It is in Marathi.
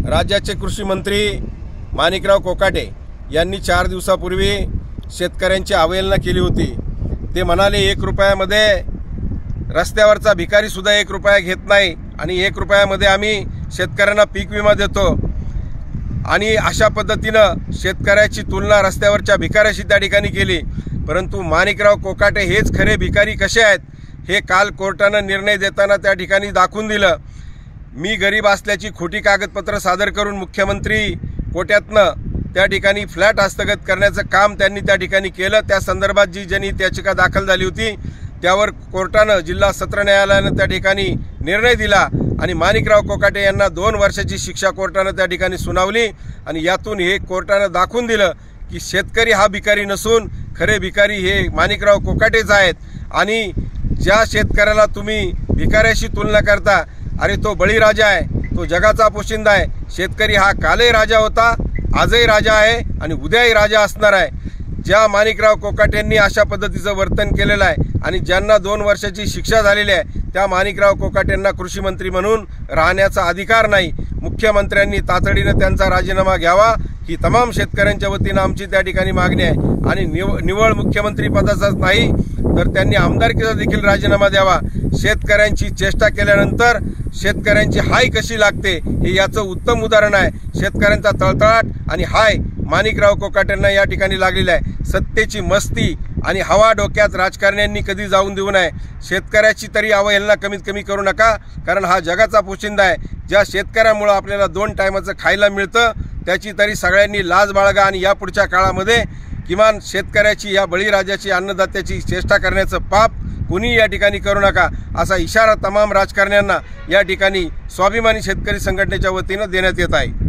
राज्याचे कृषी मंत्री माणिकराव कोकाटे यांनी 4 दिवसापूर्वी शेतकऱ्यांची अवहेलना केली होती। ते म्हणाले 1 रुपयामध्ये रस्त्यावरचा भिकारी सुद्धा 1 रुपया घेत नाही आणि 1 रुपयामध्ये आम्ही शेतकऱ्यांना पीक विमा देतो आणि अशा पद्धतीनं शेतकऱ्याची तुलना रस्त्यावरच्या भिकाऱ्याशी त्या ठिकाणी केली। परंतु माणिकराव कोकाटे हेच खरे भिकारी कसे आहेत हे काल कोर्टाने निर्णय देताना त्या ठिकाणी दाखवून दिलं। मी गरीब असल्याची खोटी कागदपत्र सादर करून मुख्यमंत्री कोट्यातनं त्या ठिकाणी फ्लॅट हस्तगत करण्याचं काम त्यांनी त्या ठिकाणी केलं। त्या संदर्भात जी जनहित याचिका दाखल झाली होती त्यावर कोर्टाने जिल्हा सत्र न्यायालयाने त्या ठिकाणी निर्णय दिला आणि माणिकराव कोकाटे यांना 2 वर्षाची शिक्षा कोर्टाने त्या ठिकाणी सुनावली आणि यातून हे कोर्टाने दाखवून दिलं की शेतकरी हा भिकारी नसून खरे भिकारी हे माणिकराव कोकाटेच आहेत। आणि ज्या शेतकऱ्याला तुम्ही भिकाऱ्याशी तुलना करता, अरे तो बळीराजा आहे, तो जगाचा पोशिंदा आहे। शेतकरी हा कालही राजा होता, आजही राजा आहे आणि उद्याही राजा असणार आहे। ज्या माणिकराव कोकाटेंनी अशा पद्धतीचं वर्तन केलेलं आहे आणि ज्यांना 2 वर्षाची शिक्षा झालेली आहे त्या माणिकराव कोकाटेंना कृषी मंत्री म्हणून राहण्याचा अधिकार नाही। मुख्यमंत्र्यांनी तातडीने त्यांचा राजीनामा घ्यावा ही तमाम शेतकऱ्यांच्या वतीने आमची त्या ठिकाणी मागणी आहे आणि निवळ मुख्यमंत्री पदाचाच नाही तर त्यांनी आमदारकीचा देखील राजीनामा द्यावा। शेतकऱ्यांची चेष्टा केल्यानंतर शेतकऱ्यांची हाय कशी लागते हे याचं उत्तम उदाहरण आहे। शेतकऱ्यांचा तळतळाट आणि हाय माणिकराव कोकाटेंना या ठिकाणी लागलेला आहे। सत्तेची मस्ती आणि हवा डोक्यात राजकारण्यांनी कधी जाऊन देऊ नये। शेतकऱ्याची तरी अवहेलना कमीत कमी करू नका, कारण हा जगाचा पोशिंदा आहे। ज्या शेतकऱ्यामुळे आपल्याला 2 टायमाचं खायला मिळतं त्याची तरी सगळ्यांनी लाज बाळगा आणि यापुढच्या काळामध्ये किमान शेतकऱ्याची या बळीराजाची अन्नदात्याची चेष्टा करण्याचं पाप कुणी या ठिकाणी करू नका असा इशारा तमाम राजकारण्यांना या ठिकाणी स्वाभिमानी शेतकरी संघटनेच्या वतीने देण्यात येत आहे।